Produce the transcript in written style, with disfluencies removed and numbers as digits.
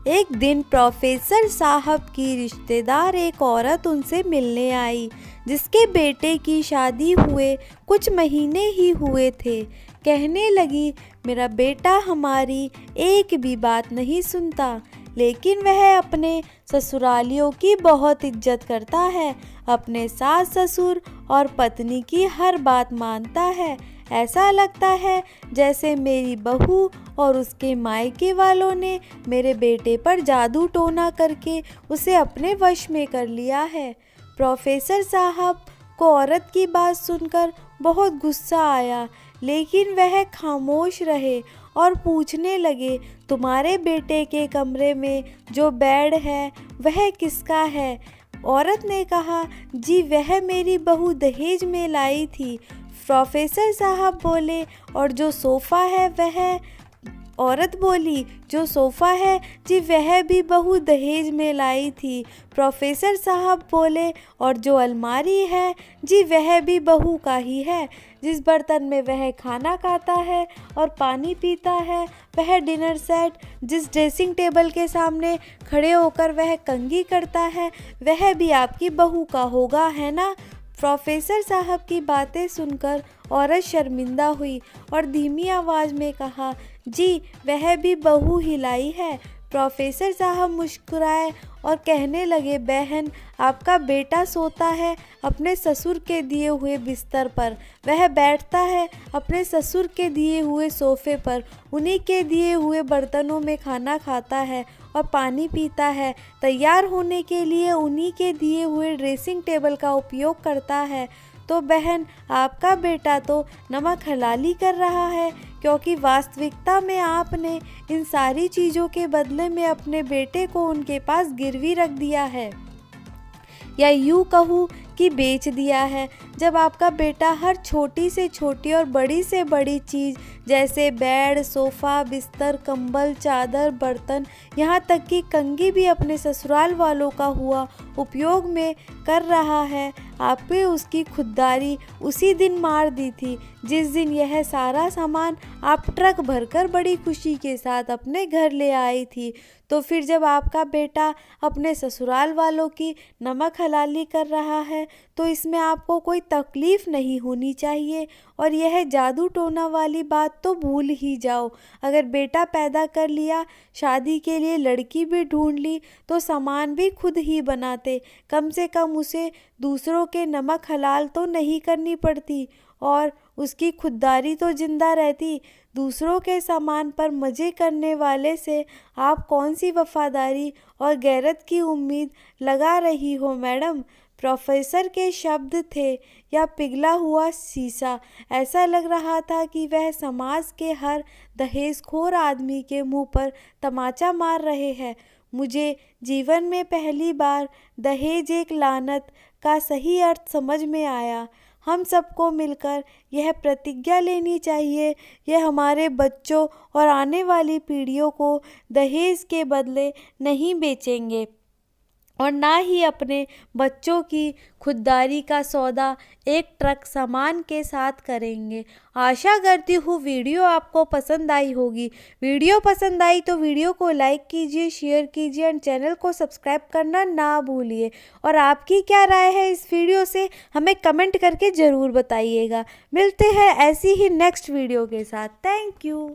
एक दिन प्रोफेसर साहब की रिश्तेदार एक औरत उनसे मिलने आई जिसके बेटे की शादी हुए कुछ महीने ही हुए थे। कहने लगी, मेरा बेटा हमारी एक भी बात नहीं सुनता, लेकिन वह अपने ससुरालियों की बहुत इज्जत करता है। अपने सास ससुर और पत्नी की हर बात मानता है। ऐसा लगता है जैसे मेरी बहू और उसके मायके वालों ने मेरे बेटे पर जादू टोना करके उसे अपने वश में कर लिया है। प्रोफेसर साहब को औरत की बात सुनकर बहुत गुस्सा आया, लेकिन वह खामोश रहे और पूछने लगे, तुम्हारे बेटे के कमरे में जो बेड है वह किसका है? औरत ने कहा, जी वह मेरी बहू दहेज में लाई थी। प्रोफेसर साहब बोले, और जो सोफ़ा है वह? औरत बोली, जो सोफ़ा है जी वह भी बहू दहेज में लाई थी। प्रोफेसर साहब बोले, और जो अलमारी है जी वह भी बहू का ही है। जिस बर्तन में वह खाना खाता है और पानी पीता है, वह डिनर सेट, जिस ड्रेसिंग टेबल के सामने खड़े होकर वह कंघी करता है, वह भी आपकी बहू का होगा, है ना? प्रोफेसर साहब की बातें सुनकर औरत शर्मिंदा हुई और धीमी आवाज़ में कहा, जी वह भी बहू ही लाई है। प्रोफेसर साहब मुस्कुराए और कहने लगे, बहन, आपका बेटा सोता है अपने ससुर के दिए हुए बिस्तर पर, वह बैठता है अपने ससुर के दिए हुए सोफ़े पर, उन्हीं के दिए हुए बर्तनों में खाना खाता है और पानी पीता है, तैयार होने के लिए उन्हीं के दिए हुए ड्रेसिंग टेबल का उपयोग करता है। तो बहन, आपका बेटा तो नमक हलाली कर रहा है, क्योंकि वास्तविकता में आपने इन सारी चीज़ों के बदले में अपने बेटे को उनके पास गिरवी रख दिया है, या यूँ कहूँ कि बेच दिया है। जब आपका बेटा हर छोटी से छोटी और बड़ी से बड़ी चीज़ जैसे बेड, सोफ़ा, बिस्तर, कंबल, चादर, बर्तन, यहाँ तक कि कंघी भी अपने ससुराल वालों का हुआ उपयोग में कर रहा है, आपने उसकी खुददारी उसी दिन मार दी थी जिस दिन यह सारा सामान आप ट्रक भरकर बड़ी खुशी के साथ अपने घर ले आई थी। तो फिर जब आपका बेटा अपने ससुराल वालों की नमक हलाली कर रहा है, तो इसमें आपको कोई तकलीफ़ नहीं होनी चाहिए। और यह जादू टोना वाली बात तो भूल ही जाओ। अगर बेटा पैदा कर लिया, शादी के लिए लड़की भी ढूंढ ली, तो सामान भी खुद ही बनाते। कम से कम उसे दूसरों के नमक हलाल तो नहीं करनी पड़ती और उसकी खुददारी तो जिंदा रहती। दूसरों के सामान पर मज़े करने वाले से आप कौन सी वफादारी और गैरत की उम्मीद लगा रही हो मैडम? प्रोफेसर के शब्द थे या पिघला हुआ शीशा। ऐसा लग रहा था कि वह समाज के हर दहेजखोर आदमी के मुंह पर तमाचा मार रहे हैं। मुझे जीवन में पहली बार दहेज एक लानत का सही अर्थ समझ में आया। हम सबको मिलकर यह प्रतिज्ञा लेनी चाहिए, यह हमारे बच्चों और आने वाली पीढ़ियों को दहेज के बदले नहीं बेचेंगे और ना ही अपने बच्चों की खुददारी का सौदा एक ट्रक सामान के साथ करेंगे। आशा करती हूँ वीडियो आपको पसंद आई होगी। वीडियो पसंद आई तो वीडियो को लाइक कीजिए, शेयर कीजिए और चैनल को सब्सक्राइब करना ना भूलिए। और आपकी क्या राय है इस वीडियो से, हमें कमेंट करके ज़रूर बताइएगा। मिलते हैं ऐसी ही नेक्स्ट वीडियो के साथ। Thank you.